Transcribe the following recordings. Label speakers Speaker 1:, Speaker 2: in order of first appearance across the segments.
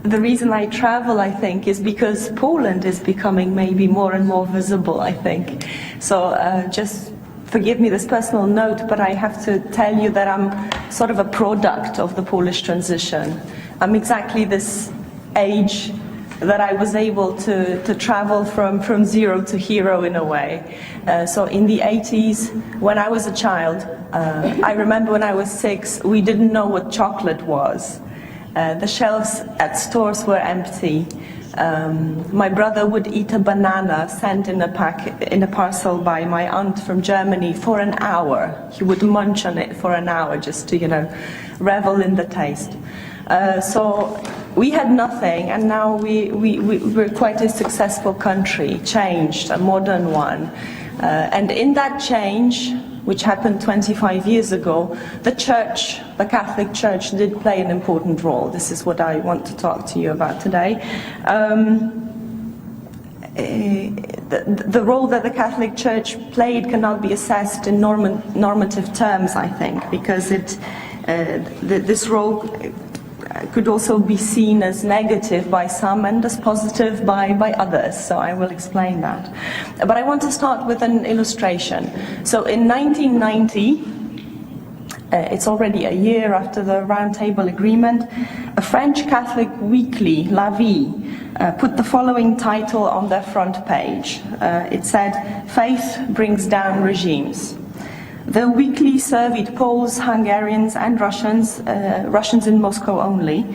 Speaker 1: the reason I travel, I think, is because Poland is becoming maybe more and more visible, I think. So just forgive me this personal note, but I have to tell you that I'm sort of a product of the Polish transition. I'm exactly this age that I was able to travel from zero to hero in a way. So in the 80s, when I was a child, I remember when I was 6, we didn't know what chocolate was. The shelves at stores were empty. My brother would eat a banana sent in a parcel by my aunt from Germany for an hour. He would munch on it for an hour just to, revel in the taste. So we had nothing, and now we're quite a successful country, changed, a modern one. And in that change, which happened 25 years ago, the Church, the Catholic Church, did play an important role. This is what I want to talk to you about today. The role that the Catholic Church played cannot be assessed in normative terms, I think, because this role could also be seen as negative by some and as positive by others, so I will explain that. But I want to start with an illustration. So in 1990, it's already a year after the Round Table Agreement, a French Catholic weekly, La Vie, put the following title on their front page. It said, "Faith brings down regimes." The weekly surveyed Poles, Hungarians and Russians in Moscow only,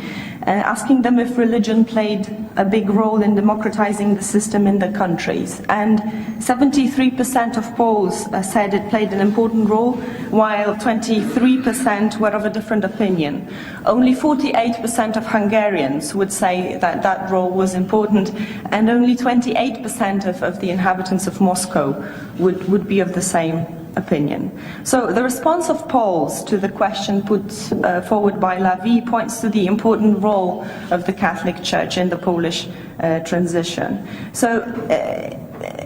Speaker 1: asking them if religion played a big role in democratizing the system in the countries. And 73% of Poles said it played an important role, while 23% were of a different opinion. Only 48% of Hungarians would say that that role was important, and only 28% of the inhabitants of Moscow would be of the same opinion. So the response of Poles to the question put forward by La Vie points to the important role of the Catholic Church in the Polish transition. So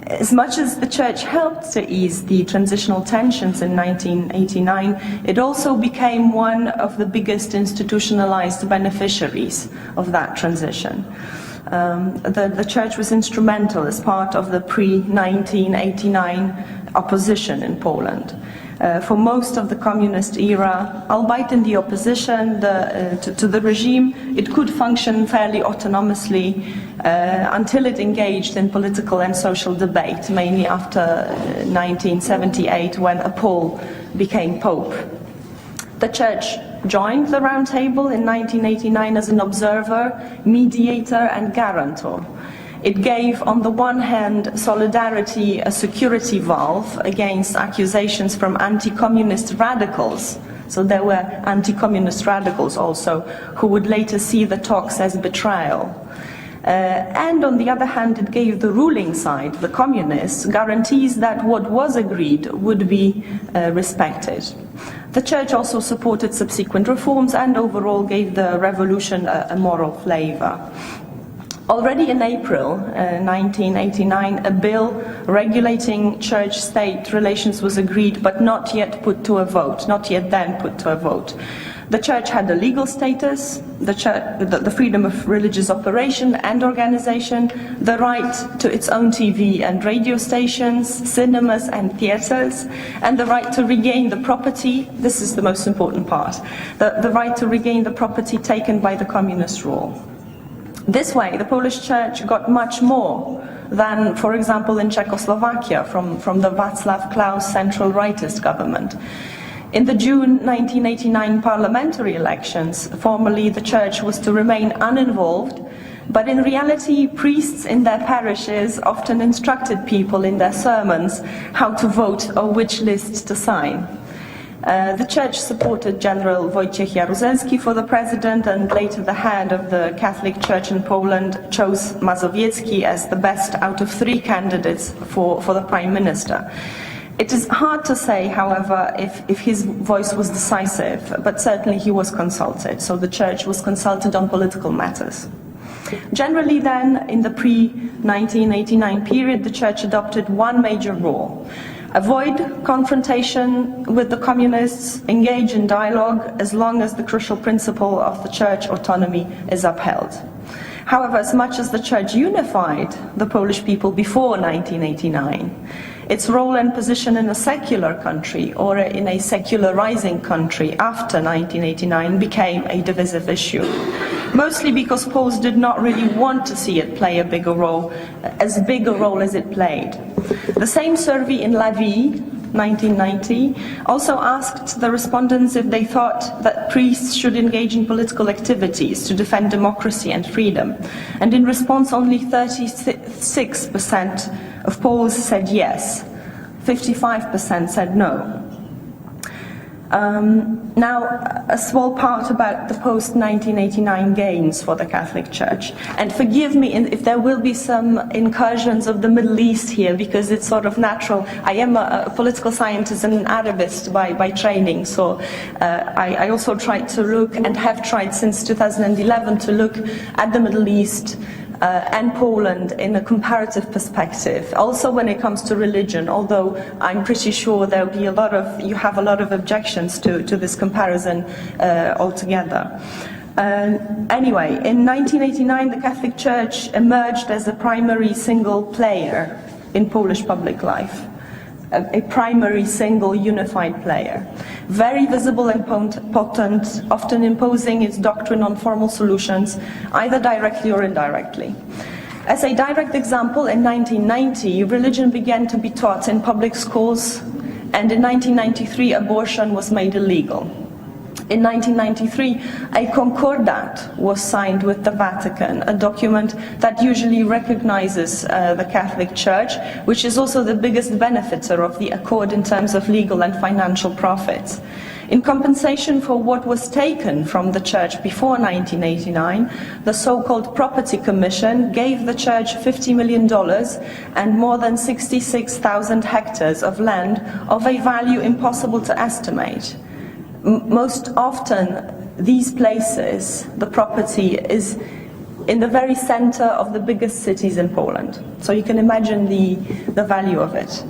Speaker 1: as much as the Church helped to ease the transitional tensions in 1989, it also became one of the biggest institutionalized beneficiaries of that transition. The Church was instrumental as part of the pre-1989 opposition in Poland. For most of the communist era, albeit in the opposition to the regime, it could function fairly autonomously until it engaged in political and social debate, mainly after 1978 when a Pole became Pope. The Church joined the Round Table in 1989 as an observer, mediator and guarantor. It gave, on the one hand, solidarity a security valve against accusations from anti-communist radicals. So there were anti-communist radicals also who would later see the talks as betrayal. And on the other hand, it gave the ruling side, the communists, guarantees that what was agreed would be respected. The Church also supported subsequent reforms and overall gave the revolution a moral flavor. Already in April 1989, a bill regulating church-state relations was agreed, but not yet put to a vote, not yet then put to a vote. The Church had a legal status, the freedom of religious operation and organization, the right to its own TV and radio stations, cinemas and theaters, and the right to regain the property, this is the most important part, the right to regain the property taken by the communist rule. This way, the Polish Church got much more than, for example, in Czechoslovakia from the Václav Klaus central rightist government. In the June 1989 parliamentary elections, formally the Church was to remain uninvolved, but in reality, priests in their parishes often instructed people in their sermons how to vote or which list to sign. The Church supported General Wojciech Jaruzelski for the president, and later the head of the Catholic Church in Poland chose Mazowiecki as the best out of 3 candidates for the prime minister. It is hard to say, however, if his voice was decisive, but certainly he was consulted, so the Church was consulted on political matters. Generally then, in the pre-1989 period, the Church adopted one major rule. Avoid confrontation with the communists, engage in dialogue as long as the crucial principle of the church autonomy is upheld. However, as much as the church unified the Polish people before 1989, its role and position in a secular country or in a secularizing country after 1989 became a divisive issue. Mostly because Poles did not really want to see it play a bigger role, as big a role as it played. The same survey in La Vie, 1990, also asked the respondents if they thought that priests should engage in political activities to defend democracy and freedom. And in response, only 36% of Poles said yes, 55% said no. Now, a small part about the post-1989 gains for the Catholic Church. And forgive me if there will be some incursions of the Middle East here, because it's sort of natural. I am a political scientist and an Arabist by training, so I also tried to look, and have tried since 2011, to look at the Middle East and Poland in a comparative perspective, also when it comes to religion, although I'm pretty sure there will be you have a lot of objections to this comparison altogether. Anyway, in 1989 the Catholic Church emerged as a primary single player in Polish public life. A primary single unified player. Very visible and potent, often imposing its doctrine on formal solutions, either directly or indirectly. As a direct example, in 1990, religion began to be taught in public schools, and in 1993, abortion was made illegal. In 1993, a concordat was signed with the Vatican, a document that usually recognizes the Catholic Church, which is also the biggest benefiter of the accord in terms of legal and financial profits. In compensation for what was taken from the Church before 1989, the so-called Property Commission gave the Church $50 million and more than 66,000 hectares of land of a value impossible to estimate. Most often, these places, the property is in the very center of the biggest cities in Poland. So you can imagine the value of it.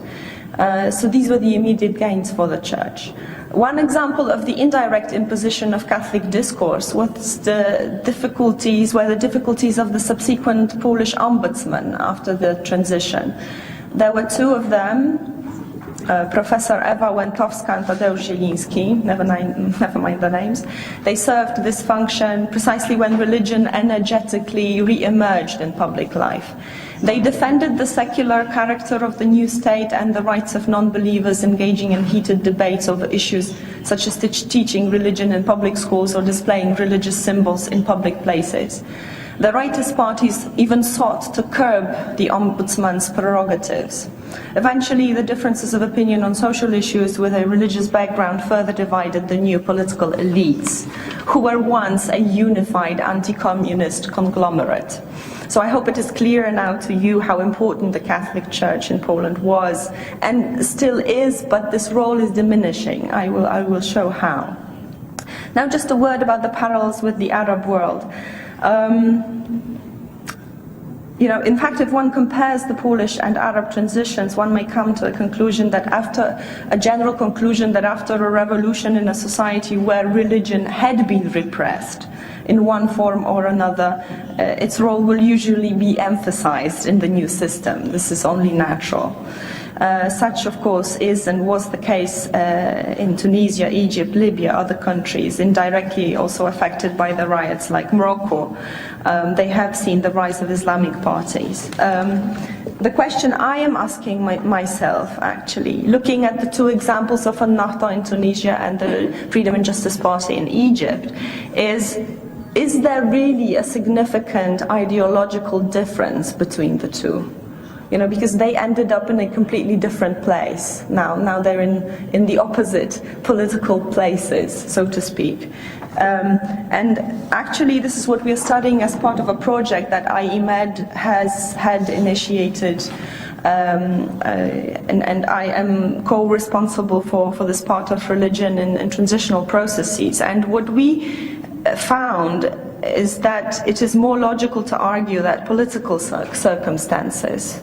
Speaker 1: So these were the immediate gains for the Church. One example of the indirect imposition of Catholic discourse was the difficulties of the subsequent Polish ombudsman after the transition. There were two of them, Professor Ewa Łętowska and Tadeusz Zieliński, never mind the names. They served this function precisely when religion energetically re-emerged in public life. They defended the secular character of the new state and the rights of non-believers engaging in heated debates over issues such as teaching religion in public schools or displaying religious symbols in public places. The rightist parties even sought to curb the ombudsman's prerogatives. Eventually, the differences of opinion on social issues with a religious background further divided the new political elites, who were once a unified anti-communist conglomerate. So I hope it is clear now to you how important the Catholic Church in Poland was and still is, but this role is diminishing. I will show how. Now just a word about the parallels with the Arab world. In fact, if one compares the Polish and Arab transitions, one may come to a conclusion that after a revolution in a society where religion had been repressed in one form or another, its role will usually be emphasized in the new system. This is only natural. Such, of course, is and was the case in Tunisia, Egypt, Libya, other countries, indirectly also affected by the riots like Morocco. They have seen the rise of Islamic parties. The question I am asking myself, actually, looking at the two examples of Ennahda in Tunisia and the Freedom and Justice Party in Egypt, is there really a significant ideological difference between the two? Because they ended up in a completely different place. Now they're in the opposite political places, so to speak. And actually, this is what we are studying as part of a project that IEMed had initiated, and I am co-responsible for this part of religion in transitional processes. And what we found is that it is more logical to argue that political circumstances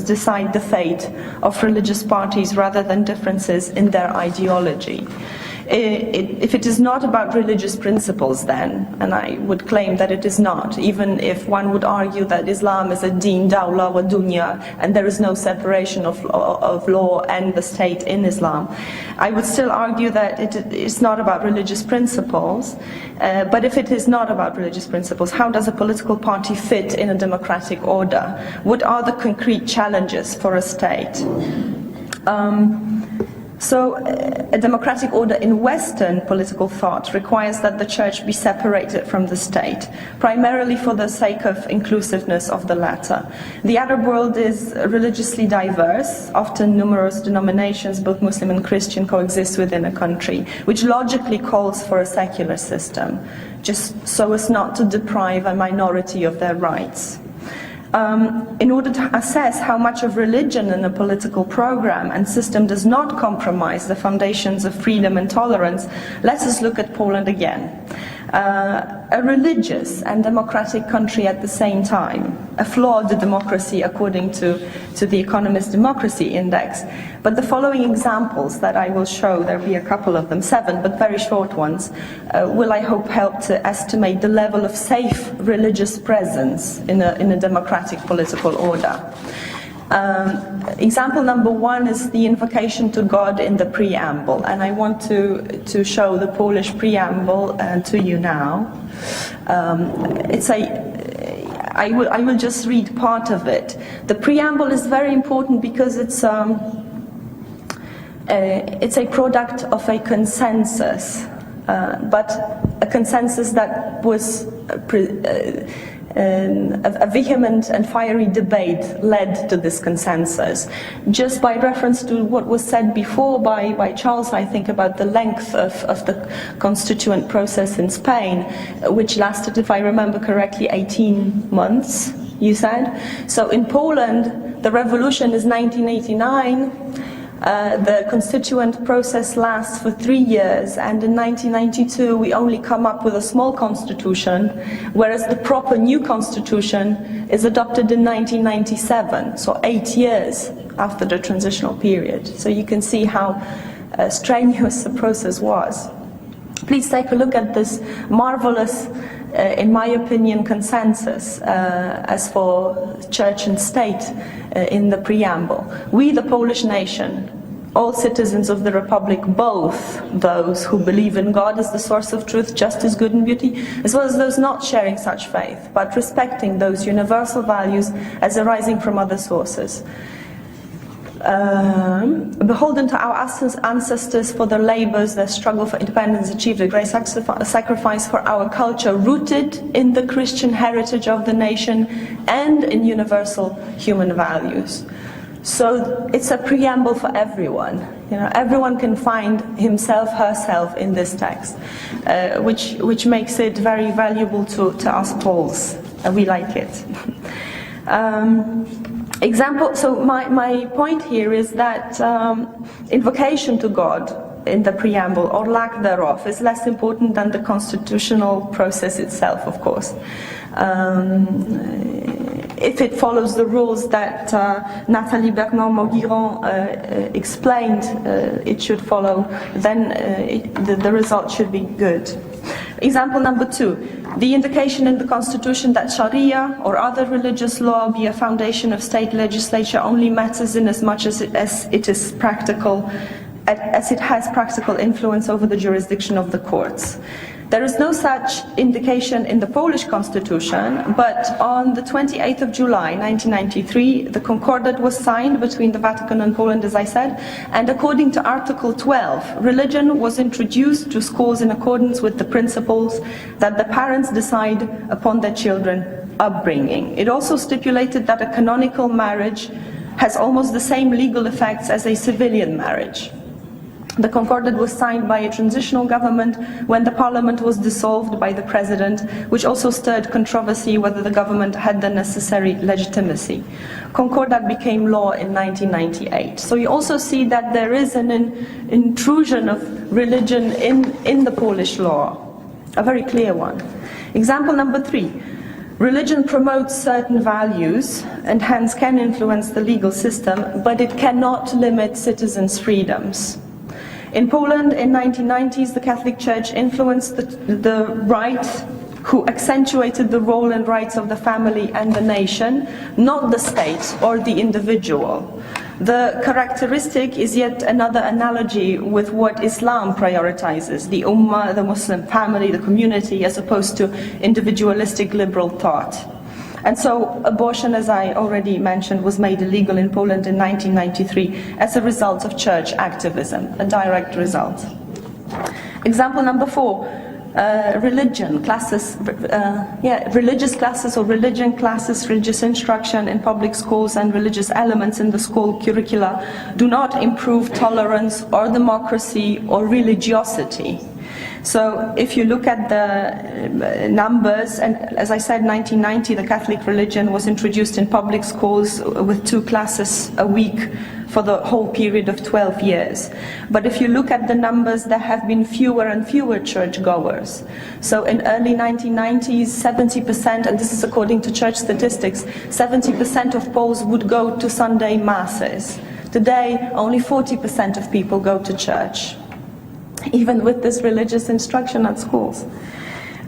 Speaker 1: decide the fate of religious parties rather than differences in their ideology. If it is not about religious principles then, and I would claim that it is not, even if one would argue that Islam is a deen, dawla wa dunya, and there is no separation of law and the state in Islam, I would still argue that it is not about religious principles. But if it is not about religious principles, how does a political party fit in a democratic order? What are the concrete challenges for a state? So a democratic order in Western political thought requires that the church be separated from the state, primarily for the sake of inclusiveness of the latter. The Arab world is religiously diverse, often numerous denominations, both Muslim and Christian, coexist within a country, which logically calls for a secular system, just so as not to deprive a minority of their rights. In order to assess how much of religion in a political program and system does not compromise the foundations of freedom and tolerance, let us look at Poland again. A religious and democratic country at the same time, a flawed democracy according to the Economist Democracy Index. But the following examples that I will show, there will be a couple of them, 7, but very short ones, will I hope help to estimate the level of safe religious presence in a democratic political order. Example number 1 is the invocation to God in the preamble, and I want to show the Polish preamble to you now. I will just read part of it. The preamble is very important because it's a product of a consensus, but a consensus that was a vehement and fiery debate led to this consensus. Just by reference to what was said before by Charles, I think, about the length of the constituent process in Spain, which lasted, if I remember correctly, 18 months, you said. So in Poland, the revolution is 1989. The constituent process lasts for 3 years, and in 1992 we only come up with a small constitution, whereas the proper new constitution is adopted in 1997, so 8 years after the transitional period. So you can see how strenuous the process was. Please take a look at this marvelous, in my opinion, consensus as for church and state in the preamble. We, the Polish nation, all citizens of the Republic, both those who believe in God as the source of truth, justice, good and beauty, as well as those not sharing such faith, but respecting those universal values as arising from other sources. Beholden to our ancestors for their labors, their struggle for independence, achieved a great sacrifice for our culture, rooted in the Christian heritage of the nation and in universal human values. So it's a preamble for everyone. You know, everyone can find himself, herself in this text, which makes it very valuable to us Poles. We like it. So my point here is that invocation to God in the preamble, or lack thereof, is less important than the constitutional process itself, of course. If it follows the rules that Nathalie Bernon-Mauguiron explained it should follow, then the result should be good. Example number 2, the indication in the Constitution that Sharia or other religious law be a foundation of state legislature only matters in as much as it is practical, as it has practical influence over the jurisdiction of the courts. There is no such indication in the Polish constitution, but on the 28th of July 1993, the Concordat was signed between the Vatican and Poland, as I said, and according to Article 12, religion was introduced to schools in accordance with the principles that the parents decide upon their children's upbringing. It also stipulated that a canonical marriage has almost the same legal effects as a civilian marriage. The Concordat was signed by a transitional government when the parliament was dissolved by the president, which also stirred controversy whether the government had the necessary legitimacy. Concordat became law in 1998. So you also see that there is an intrusion of religion in the Polish law. a very clear one. Example number 3. Religion promotes certain values and hence can influence the legal system, but it cannot limit citizens' freedoms. In Poland in 1990s, the Catholic Church influenced the right, who accentuated the role and rights of the family and the nation, not the state or the individual. The characteristic is yet another analogy with what Islam prioritizes, the ummah, the Muslim family, the community, as opposed to individualistic liberal thought. And so abortion, as I already mentioned, was made illegal in Poland in 1993 as a result of church activism, a direct result. Example number 4. Religious classes or religion classes, religious instruction in public schools and religious elements in the school curricula do not improve tolerance or democracy or religiosity. So if you look at the numbers, and as I said, 1990 the Catholic religion was introduced in public schools with 2 classes a week for the whole period of 12 years. But if you look at the numbers, there have been fewer and fewer churchgoers. So in early 1990s, 70%, and this is according to church statistics, 70% of Poles would go to Sunday masses. Today, only 40% of people go to church, even with this religious instruction at schools.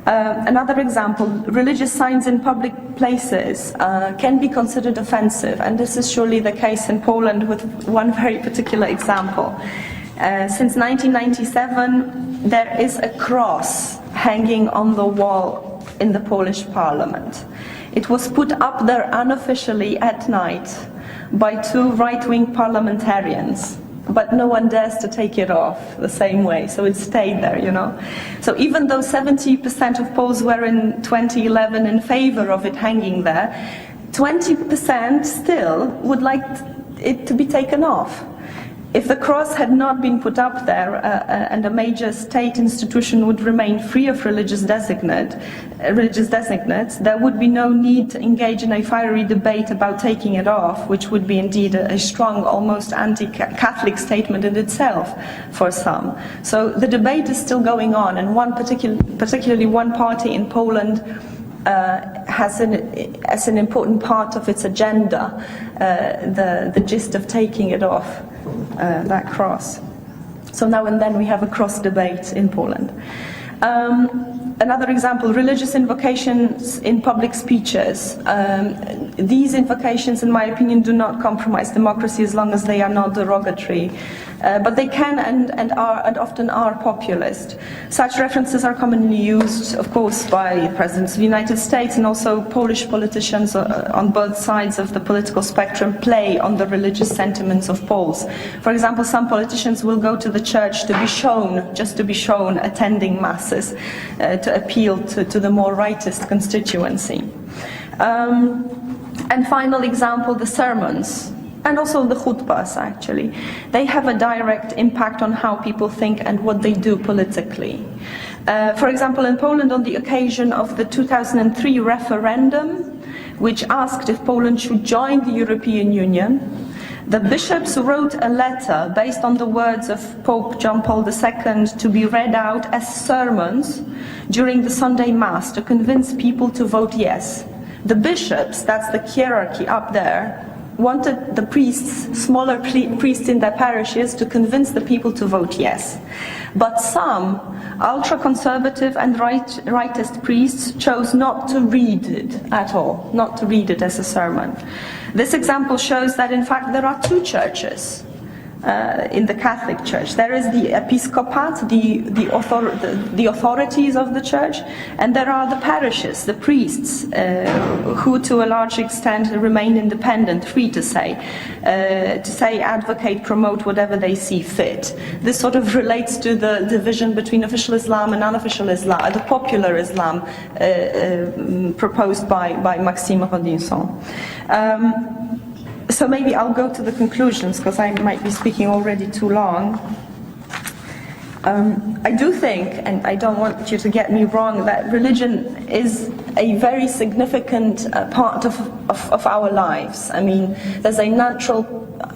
Speaker 1: Another example, religious signs in public places can be considered offensive, and this is surely the case in Poland with one very particular example. Since 1997, there is a cross hanging on the wall in the Polish parliament. It was put up there unofficially at night by 2 right-wing parliamentarians, but no one dares to take it off the same way, so it stayed there, you know. So even though 70% of Poles were in 2011 in favor of it hanging there, 20% still would like it to be taken off. If the cross had not been put up there and a major state institution would remain free of religious designates, there would be no need to engage in a fiery debate about taking it off, which would be indeed a strong, almost anti-Catholic statement in itself for some. So the debate is still going on, and particularly one party in Poland has as an important part of its agenda the gist of taking it off, that cross. So now and then we have a cross debate in Poland. Another example, religious invocations in public speeches. These invocations, in my opinion, do not compromise democracy as long as they are not derogatory. But they can and often are populist. Such references are commonly used, of course, by presidents of the United States, and also Polish politicians on both sides of the political spectrum play on the religious sentiments of Poles. For example, some politicians will go to the church to be shown, just to be shown, attending masses, to appeal to the more rightist constituency. And final example, the sermons. And also the khutbahs, actually. They have a direct impact on how people think and what they do politically. For example, in Poland, on the occasion of the 2003 referendum, which asked if Poland should join the European Union, the bishops wrote a letter based on the words of Pope John Paul II to be read out as sermons during the Sunday Mass to convince people to vote yes. The bishops, that's the hierarchy up there, wanted the priests, smaller priests in their parishes, to convince the people to vote yes. But some ultra-conservative and rightist priests chose not to read it at all, not to read it as a sermon. This example shows that in fact there are 2 churches in the Catholic Church. There is the episcopate, the authorities of the church, and there are the parishes, the priests, who to a large extent remain independent, free to say, advocate, promote whatever they see fit. This sort of relates to the division between official Islam and unofficial Islam, the popular Islam proposed by Maxime Rodinson. So maybe I'll go to the conclusions, because I might be speaking already too long. I do think, and I don't want you to get me wrong, that religion is a very significant part of our lives. I mean, there's a natural,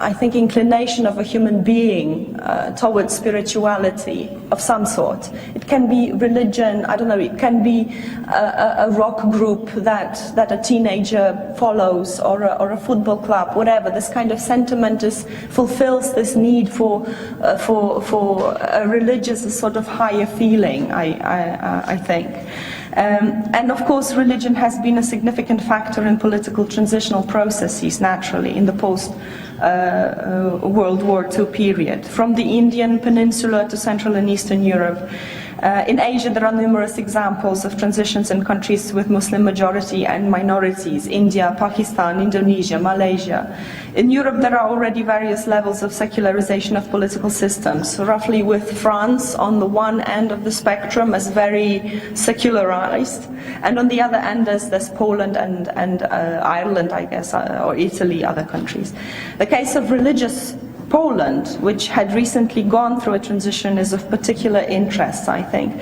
Speaker 1: I think, inclination of a human being towards spirituality of some sort. It can be religion, I don't know, it can be a rock group that a teenager follows, or a football club, whatever. This kind of sentiment fulfills this need for a religious sort of higher feeling, I think. And of course, religion has been a significant factor in political transitional processes, naturally, in the post-World War II period. From the Indian Peninsula to Central and Eastern Europe. In Asia, there are numerous examples of transitions in countries with Muslim majority and minorities: India, Pakistan, Indonesia, Malaysia. In Europe, there are already various levels of secularization of political systems, roughly with France on the one end of the spectrum as very secularized, and on the other end there's Poland and Ireland, I guess, or Italy, other countries. The case of religious Poland, which had recently gone through a transition, is of particular interest, I think.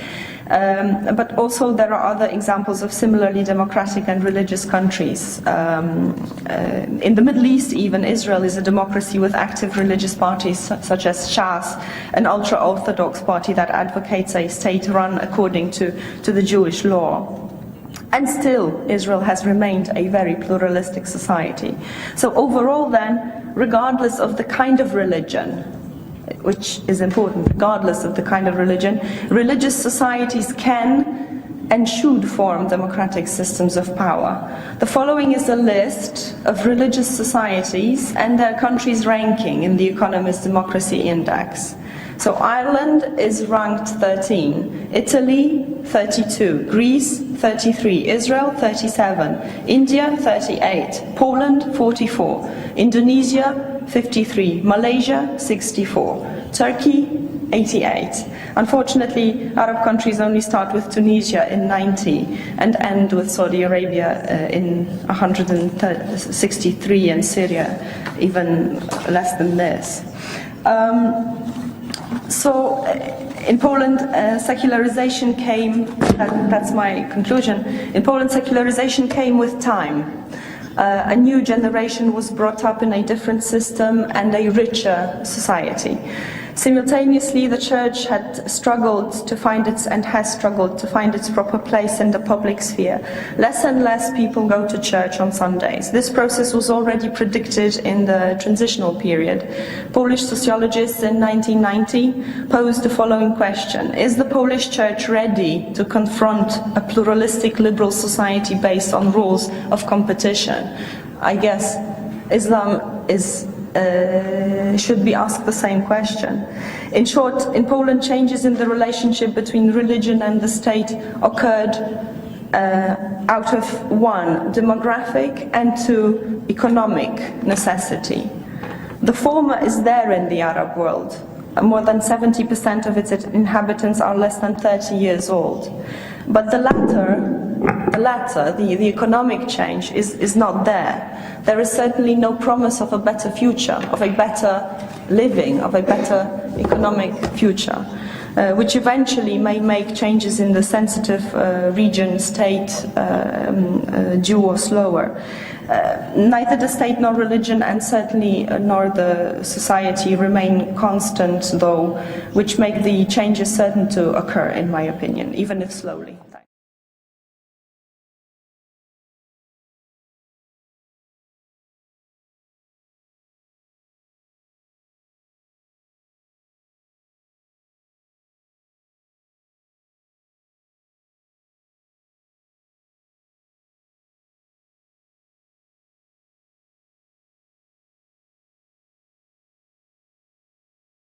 Speaker 1: But also there are other examples of similarly democratic and religious countries. In the Middle East, even, Israel is a democracy with active religious parties such as Shas, an ultra-Orthodox party that advocates a state run according to the Jewish law. And still, Israel has remained a very pluralistic society. So overall then, regardless of the kind of religion, which is important, regardless of the kind of religion, religious societies can and should form democratic systems of power. The following is a list of religious societies and their countries' ranking in the Economist Democracy Index. So Ireland is ranked 13, Italy 32, Greece 33, Israel 37, India 38, Poland 44, Indonesia 53, Malaysia 64, Turkey 88. Unfortunately, Arab countries only start with Tunisia in 90 and end with Saudi Arabia in 163 and Syria even less than this. So in Poland, secularization came, that's my conclusion, in Poland secularization came with time. A new generation was brought up in a different system and a richer society. Simultaneously, the Church had struggled to find its, and has struggled to find its proper place in the public sphere. Less and less people go to church on Sundays. This process was already predicted in the transitional period. Polish sociologists in 1990 posed the following question: is the Polish Church ready to confront a pluralistic liberal society based on rules of competition? I guess Islam should be asked the same question. In short, in Poland, changes in the relationship between religion and the state occurred out of one, demographic, and two, economic necessity. The former is there in the Arab world. More than 70% of its inhabitants are less than 30 years old. But the latter, the economic change, is not there. There is certainly no promise of a better future, of a better living, of a better economic future, which eventually may make changes in the sensitive region state due or slower. Neither the state nor religion, and certainly nor the society, remain constant, though, which make the changes certain to occur, in my opinion, even if slowly.